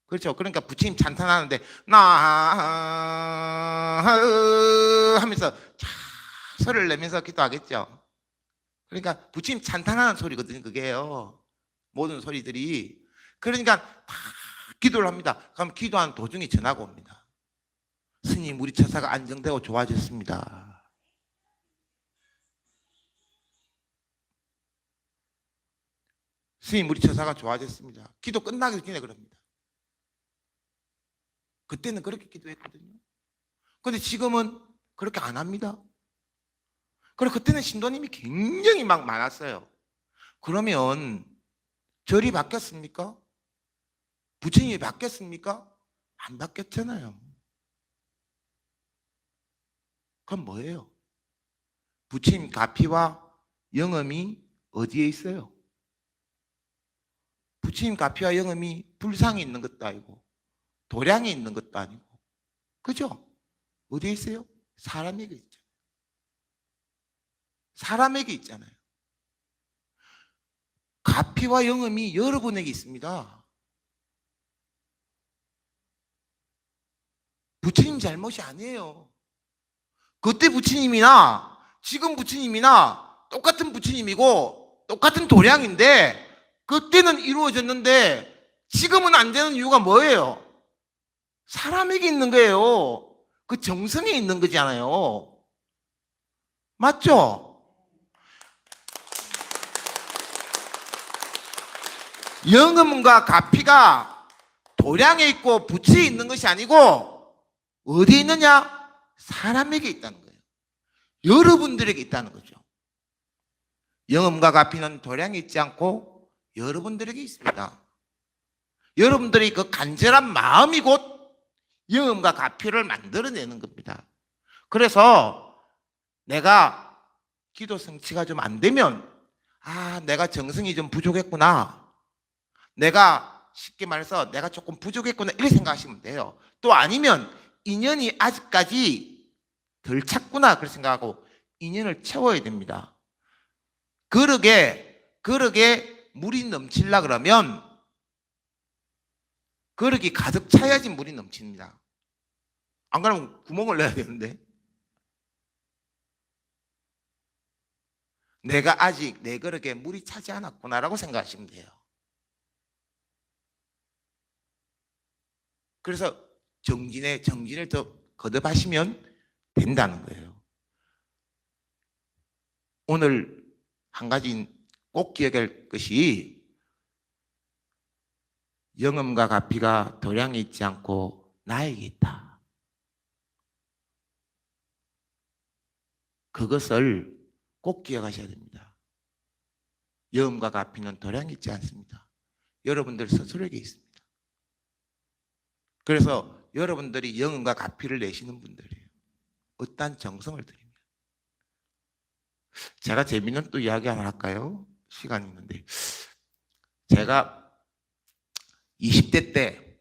[SPEAKER 1] 그렇죠. 그러니까 부처님 찬탄하는데 나 하면서 소리를 내면서 기도하겠죠. 그러니까 부처님 찬탄하는 소리거든요. 그게요. 모든 소리들이. 그러니까 다 기도를 합니다. 그럼 기도한 도중에 전화가 옵니다. 스님, 우리 처사가 안정되고 좋아졌습니다. 스님, 우리 처사가 좋아졌습니다. 기도 끝나기 전에 그럽니다. 그때는 그렇게 기도했거든요. 근데 지금은 그렇게 안 합니다. 그리고 그때는 신도님이 굉장히 막 많았어요. 그러면 절이 바뀌었습니까? 부처님이 바뀌었습니까? 안 바뀌었잖아요. 그럼 뭐예요? 부처님 가피와 영음이 어디에 있어요? 부처님 가피와 영음이 불상에 있는 것도 아니고 도량에 있는 것도 아니고, 그죠? 어디에 있어요? 사람에게 있잖아요. 사람에게 있잖아요. 가피와 영음이 여러분에게 있습니다. 부처님 잘못이 아니에요. 그때 부처님이나 지금 부처님이나 똑같은 부처님이고 똑같은 도량인데 그때는 이루어졌는데 지금은 안 되는 이유가 뭐예요? 사람에게 있는 거예요. 그 정성에 있는 거잖아요. 맞죠? 영음과 가피가 도량에 있고 부처에 있는 것이 아니고 어디에 있느냐? 사람에게 있다는 거예요. 여러분들에게 있다는 거죠. 영음과 가피는 도량에 있지 않고 여러분들에게 있습니다. 여러분들이 그 간절한 마음이 곧 영음과 가피를 만들어내는 겁니다. 그래서 내가 기도 성취가 좀 안 되면 내가 정성이 좀 부족했구나. 내가 쉽게 말해서 내가 조금 부족했구나 이렇게 생각하시면 돼요. 또 아니면 인연이 아직까지 덜 찼구나 그렇게 생각하고 인연을 채워야 됩니다. 그러게 물이 넘치려 그러면 그릇이 가득 차야지 물이 넘칩니다. 안 그러면 구멍을 내야 되는데. 내가 아직 내 그릇에 물이 차지 않았구나라고 생각하시면 돼요. 그래서 정진을 더 거듭하시면 된다는 거예요. 오늘 한 가지 꼭 기억할 것이 영음과 가피가 도량에 있지 않고 나에게 있다. 그것을 꼭 기억하셔야 됩니다. 영음과 가피는 도량에 있지 않습니다. 여러분들 스스로에게 있습니다. 그래서 여러분들이 영음과 가피를 내시는 분들이에요. 어떠한 정성을 드립니다. 제가 재미있는 또 이야기 하나 할까요? 시간이 있는데 제가 20대 때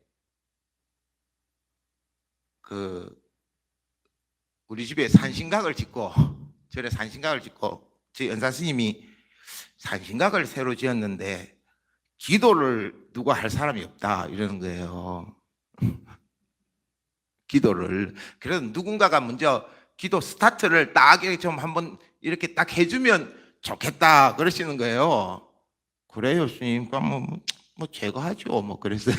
[SPEAKER 1] 우리 집에 산신각을 짓고 절에 산신각을 짓고 저희 연산 스님이 산신각을 새로 지었는데 기도를 누가 할 사람이 없다 이러는 거예요. 기도를. 그래서 누군가가 먼저 기도 스타트를 딱 좀 한번 이렇게 딱 해주면 좋겠다 그러시는 거예요. 그래요 스님. 그럼 뭐 제가 하죠. 뭐 그랬어요.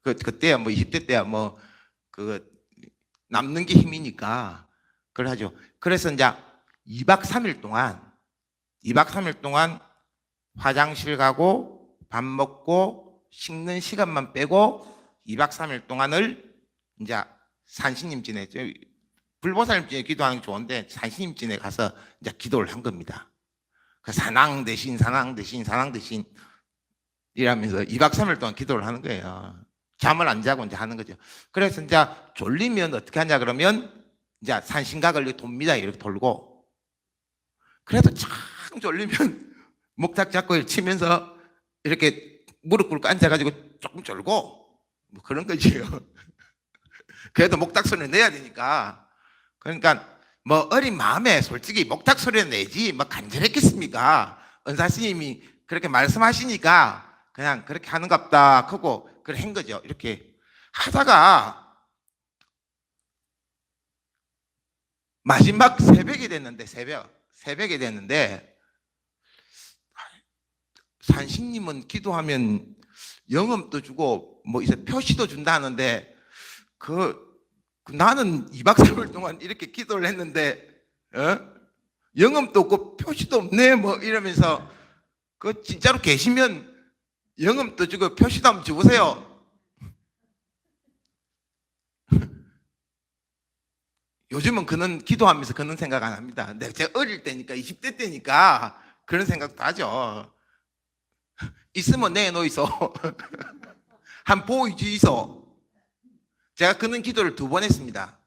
[SPEAKER 1] 그때야 뭐 20대 때야 뭐 남는 게 힘이니까 그걸 하죠. 그래서 이제 2박 3일 동안 화장실 가고 밥 먹고 씻는 시간만 빼고 2박 3일 동안을 이제 산신님진에 불보살님진에 기도하는 게 좋은데 산신님진에 가서 이제 기도를 한 겁니다. 그 산왕 대신 이라면서 2박 3일 동안 기도를 하는 거예요. 잠을 안 자고 이제 하는 거죠. 그래서 이제 졸리면 어떻게 하냐 그러면 이제 산신각을 이렇게 돕니다. 이렇게 돌고. 그래도 참 졸리면 목탁 잡고 치면서 이렇게 무릎 꿇고 앉아가지고 조금 졸고 뭐 그런 거지요. 그래도 목탁 소리를 내야 되니까. 그러니까 뭐 어린 마음에 솔직히 목탁 소리를 내지 뭐 간절했겠습니까? 은사 스님이 그렇게 말씀하시니까 그냥 그렇게 하는갑다 하고 그걸 한 거죠. 이렇게 하다가 마지막 새벽이 됐는데 새벽이 됐는데 산신님은 기도하면 영음도 주고 뭐 이제 표시도 준다 하는데 나는 2박 3일 동안 이렇게 기도를 했는데 영음도 없고 표시도 없네 뭐 이러면서 그 진짜로 계시면 영음도 주고 표시도 한번 줘보세요. 요즘은 그는 기도하면서 그런 생각 안 합니다. 제가 어릴 때니까 20대 때니까 그런 생각도 하죠. 있으면 내놓이소. 한 보여주이소. 제가 그는 기도를 2번 했습니다.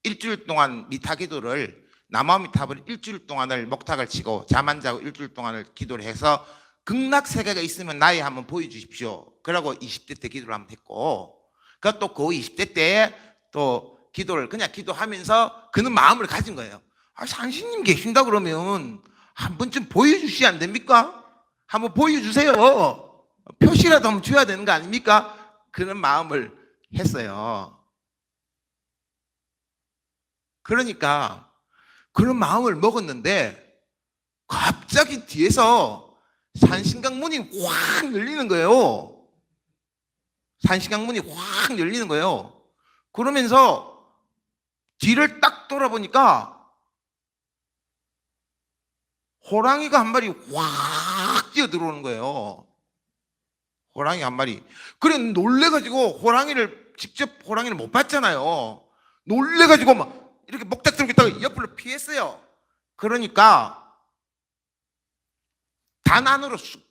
[SPEAKER 1] 일주일 동안 미타 기도를 남아 미타를 일주일 동안을 목탁을 치고 잠 안 자고 일주일 동안을 기도를 해서 극락세계가 있으면 나에 한번 보여주십시오. 그러고 20대 때 기도를 한번 했고 그또 그 20대 때에 또 기도를 그냥 기도하면서 그는 마음을 가진 거예요. 산신님 계신다 그러면 한 번쯤 보여주시지 안 됩니까? 한번 보여주세요. 표시라도 한번 줘야 되는 거 아닙니까? 그런 마음을 했어요. 그러니까 그런 마음을 먹었는데 갑자기 뒤에서 산신각 문이 확 열리는 거예요. 산신각 문이 확 열리는 거예요. 그러면서 뒤를 딱 돌아보니까 호랑이가 한 마리 확 뛰어 들어오는 거예요. 호랑이 한 마리. 그래 놀래가지고 직접 호랑이를 못 봤잖아요. 놀래가지고 막 이렇게 목탁 들고 있다가 옆으로 피했어요. 그러니까 단 안으로 쑥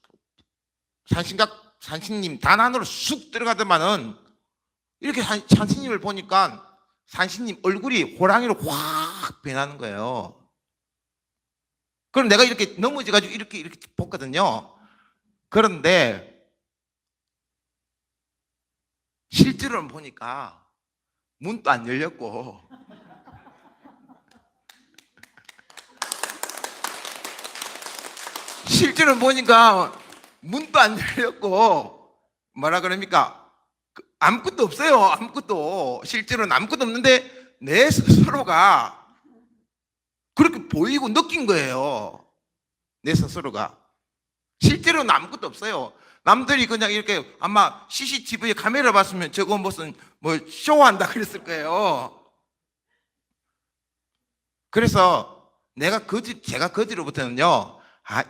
[SPEAKER 1] 산신님 단 안으로 쑥 들어가더만은 이렇게 산신님을 보니까 산신님 얼굴이 호랑이로 확 변하는 거예요. 그럼 내가 이렇게 넘어져가지고 이렇게 봤거든요. 그런데 실제로는 보니까 문도 안 열렸고 실제로는 보니까 문도 안 열렸고 뭐라 그럽니까? 아무것도 없어요. 아무것도. 실제로는 아무것도 없는데 내 스스로가 그렇게 보이고 느낀 거예요. 내 스스로가. 실제로는 아무것도 없어요. 남들이 그냥 이렇게 아마 CCTV에 카메라 봤으면 저거 무슨 뭐 쇼한다 그랬을 거예요. 그래서 제가 그 뒤로부터는요,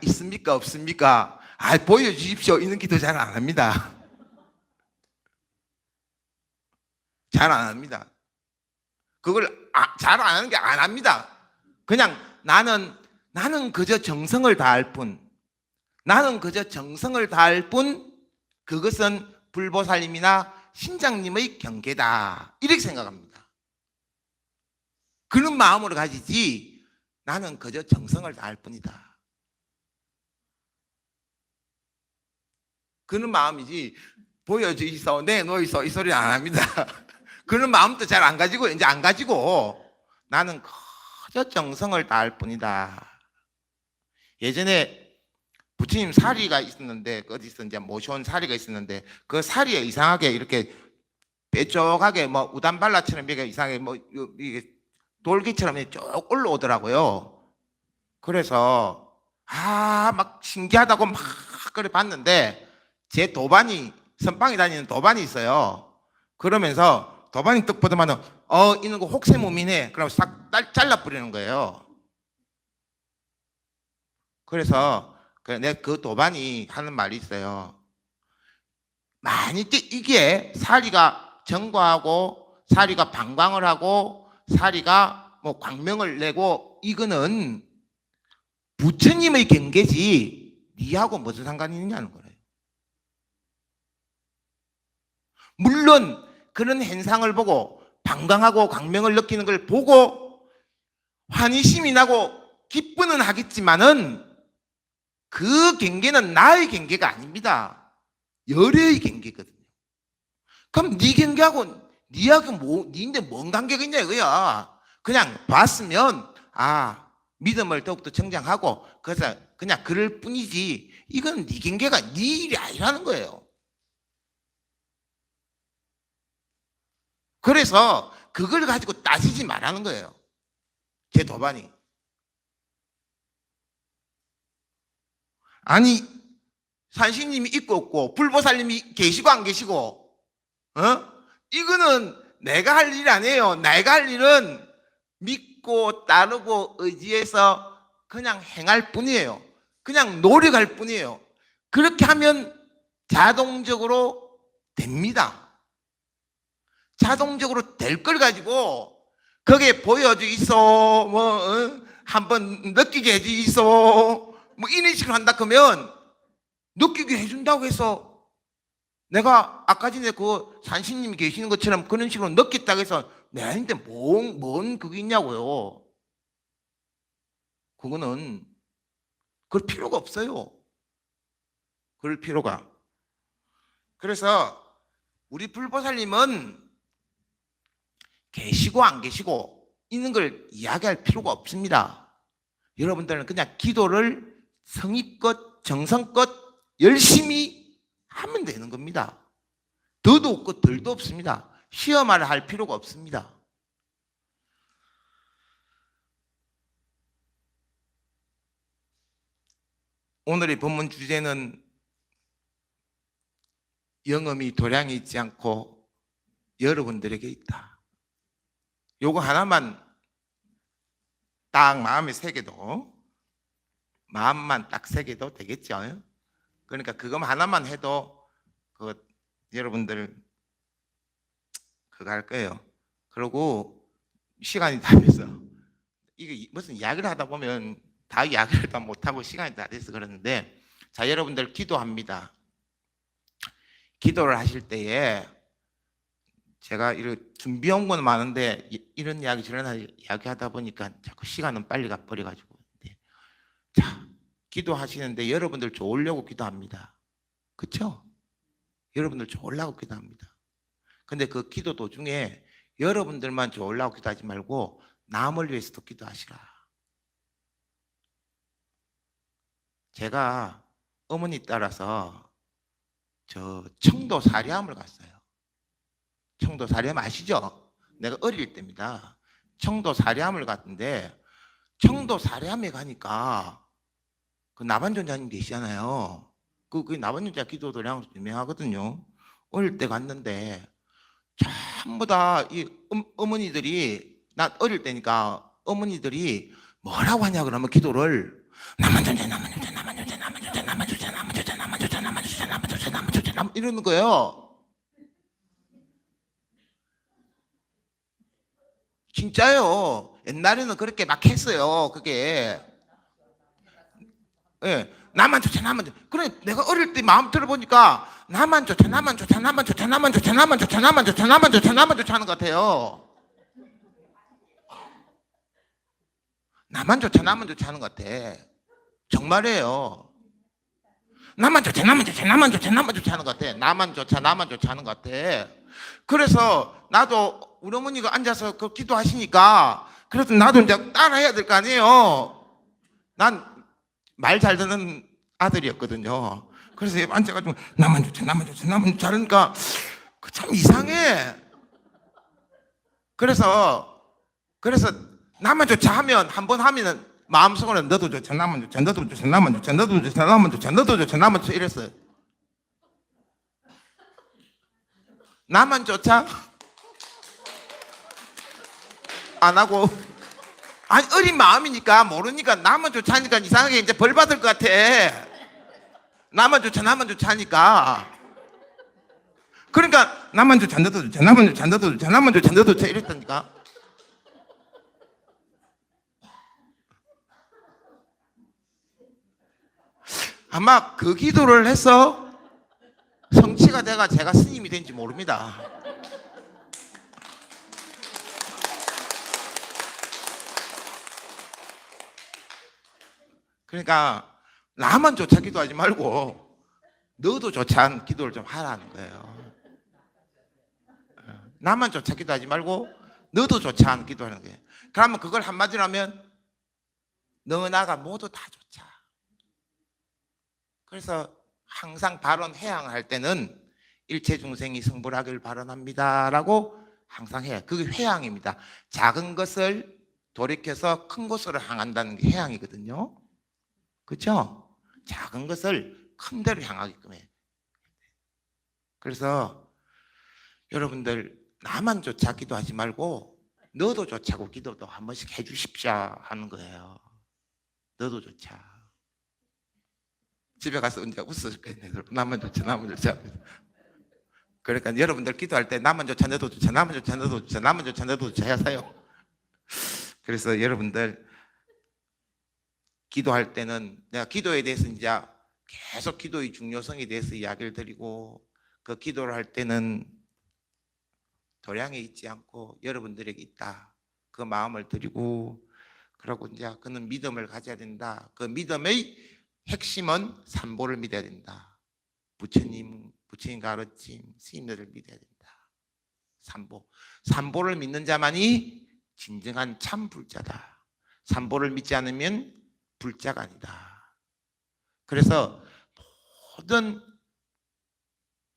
[SPEAKER 1] 있습니까? 없습니까? 보여주십시오. 이런 기도 잘 안 합니다. 잘 안 합니다. 그걸 잘 안 하는 게 안 합니다. 그냥 나는 그저 정성을 다할 뿐, 나는 그저 정성을 다할 뿐, 그것은 불보살님이나 신장님의 경계다. 이렇게 생각합니다. 그런 마음으로 가지지 나는 그저 정성을 다할 뿐이다. 그런 마음이지 보여주이소, 내놓이소 이 소리 안 합니다. 그런 마음도 잘 안 가지고 이제 안 가지고 나는 그저 정성을 다할 뿐이다. 예전에 부처님 사리가 있었는데 어디서 이제 모셔온 사리가 있었는데 그 사리에 이상하게 이렇게 뾰족하게 뭐 우단발라처럼 이게 이상하게 뭐 이게 돌기처럼 쭉 올라오더라고요. 그래서 막 신기하다고 막 그래 봤는데 제 도반이 선방에 다니는 도반이 있어요. 그러면서 도반이 딱 보더만은 이런 거 혹세무민해. 그러면 싹 잘라 뿌리는 거예요. 그래서 그 도반이 하는 말이 있어요. 만일 이게 사리가 정과하고 사리가 방광을 하고 사리가 뭐 광명을 내고 이거는 부처님의 경계지 니하고 무슨 상관이 있냐는 거예요. 물론 그런 현상을 보고 방광하고 광명을 느끼는 걸 보고 환희심이 나고 기쁘는 하겠지만은 그 경계는 나의 경계가 아닙니다. 열의 경계거든요. 그럼 네 경계하고 니하고 니인데 뭔 관계가 있냐 이거야. 그냥 봤으면 믿음을 더욱더 정장하고 그래서 그냥 그럴 뿐이지 이건 네 경계가 네 일이 아니라는 거예요. 그래서 그걸 가지고 따지지 말라는 거예요. 제 도반이. 아니 산신님이 있고 없고 불보살님이 계시고 안 계시고 이거는 내가 할 일 아니에요. 내가 할 일은 믿고 따르고 의지해서 그냥 행할 뿐이에요. 그냥 노력할 뿐이에요. 그렇게 하면 자동적으로 됩니다. 자동적으로 될 걸 가지고 거기에 보여줘 있어 한번 느끼게 해줘 있어 이런 식으로 한다 그러면 느끼게 해준다고 해서 내가 아까 전에 그 산신님이 계시는 것처럼 그런 식으로 느꼈다고 해서 내 아닌데 뭔 그게 있냐고요. 그거는 그럴 필요가 없어요. 그럴 필요가. 그래서 우리 불보살님은 계시고 안 계시고 있는 걸 이야기할 필요가 없습니다. 여러분들은 그냥 기도를 성의껏 정성껏 열심히 하면 되는 겁니다. 더도 없고 덜도 없습니다. 시험을 할 필요가 없습니다. 오늘의 본문 주제는 영험이 도량이 있지 않고 여러분들에게 있다. 요거 하나만 딱 마음에 새겨도 마음만 딱 새겨도 되겠죠. 그러니까 그거 하나만 해도 여러분들 그거 할 거예요. 그리고 시간이 다 돼서 이게 무슨 이야기를 하다 보면 다 이야기를 다 못하고 시간이 다 돼서 그러는데 자 여러분들 기도합니다. 기도를 하실 때에 제가 이렇게 준비한 건 많은데 이런 이야기 저런 이야기 하다 보니까 자꾸 시간은 빨리 가버려가지고 자 기도하시는데 여러분들 좋으려고 기도합니다. 그렇죠? 여러분들 좋으려고 기도합니다. 근데 그 기도 도중에 여러분들만 좋으려고 기도하지 말고 남을 위해서도 기도하시라. 제가 어머니 따라서 저 청도 사리암을 갔어요. 청도 사리암 아시죠? 내가 어릴 때입니다. 청도 사리암을 갔는데 청도 사리암에 가니까 그 나반존자님 계시잖아요. 그 나반존자 기도 도량 유명하거든요. 어릴 때 갔는데 전부 다 이 어머니들이 나 어릴 때니까 어머니들이 뭐라고 하냐 그러면 기도를 나만존자 나만존자 나만존자 나만존자 나만존자 나만존자 나만존자 나만존자 나만존자 나만존자 이러는 거예요. 진짜요. 옛날에는 그렇게 막 했어요. 그게 예, 나만 좋자 나만 좋자. 그래 내가 어릴 때 마음 들어보니까 나만 좋자 나만 좋자 나만 좋자 나만 좋자 나만 좋자 나만 좋자 나만 좋자 나만 좋자 하는 것 같아요. 나만 좋자 나만 좋자 하는 것 같아. 정말이에요. 나만 좋자 나만 좋자 나만 좋자 나만 좋자 하는 것 같아. 나만 좋자 나만 좋자 하는 것 같아. 그래서 나도 우리 어머니가 앉아서 그 기도하시니까 그래서 나도 이제 따라해야 될 거 아니에요. 난 말 잘 듣는 아들이었거든요. 그래서 앉아가지고 나만 좋자 나만 좋자 나만 좋자 하니까 참 이상해. 그래서 나만 좋자 하면 한 번 하면은 마음속으로는 너도 좋자 나만 좋자 너도 좋자 나만 좋자 너도 좋자 나만 좋자 너도 좋자 나만 좋자 이랬어요. 나만 좋자 안 하고 아니 어린 마음이니까 모르니까 나만 좋자 하니까 이상하게 이제 벌 받을 것 같아. 나만 좋자 나만 좋자 하니까 그러니까 나만 좋자 너도 좋자 나만 좋자 너도 좋자 나만 좋자 너도 좋자 이랬다니까. 아마 그 기도를 해서 정치가 돼가 제가 스님이 된지 모릅니다. 그러니까 나만 조차 기도하지 말고 너도 조차 기도를 좀 하라는 거예요. 나만 조차 기도하지 말고 너도 조차 기도하는 거예요. 그러면 그걸 한마디로 하면 너 나가 모두 다 좋자. 그래서 항상 발언 회항할 때는 일체 중생이 성불하기를 발언합니다 라고 항상 해요. 그게 회항입니다. 작은 것을 돌이켜서 큰 것으로 향한다는 게 회항이거든요. 그렇죠? 작은 것을 큰 데로 향하게끔 해. 그래서 여러분들 나만 조차 기도하지 말고 너도 조차고 기도도 한 번씩 해주십시오 하는 거예요. 너도 조차. 집에 가서 언제 웃을 거예요. 나만 좋자, 나만 좋자. 그러니까 여러분들 기도할 때 나만 좋자, 너도 좋자, 나만 좋자, 너도 좋자, 나만 좋자, 너도 좋자 하세요. 그래서 여러분들 기도할 때는 내가 기도에 대해서 이제 계속 기도의 중요성에 대해서 이야기를 드리고 그 기도를 할 때는 도량에 있지 않고 여러분들에게 있다. 그 마음을 드리고 그러고 이제 그는 믿음을 가져야 된다. 그 믿음의 핵심은 삼보를 믿어야 된다. 부처님 가르침, 스님들을 믿어야 된다. 삼보를 믿는 자만이 진정한 참 불자다. 삼보를 믿지 않으면 불자가 아니다. 그래서 모든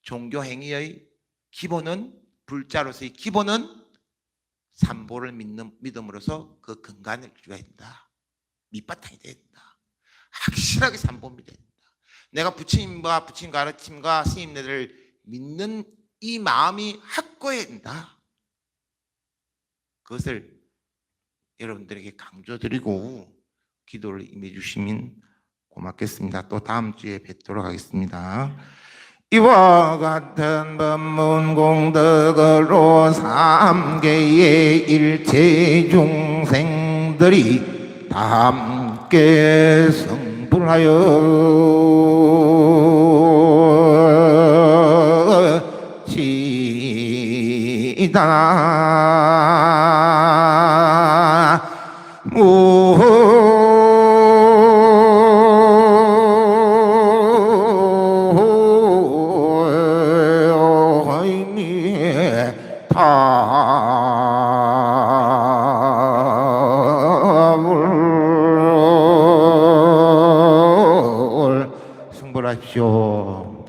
[SPEAKER 1] 종교 행위의 기본은 불자로서의 기본은 삼보를 믿음으로써 그 근간을 이루어야 된다. 밑바탕이 돼야 된다. 확실하게 삼보 믿어야 된다. 내가 부처님과 부처님 가르침과 스님들을 믿는 이 마음이 확고해야 된다. 그것을 여러분들에게 강조드리고 기도를 임해 주시면 고맙겠습니다. 또 다음 주에 뵙도록 하겠습니다. 이와 같은 법문 공덕으로 삼계의 일체 중생들이 다 함께 성불하여 시다. 승불하십시오.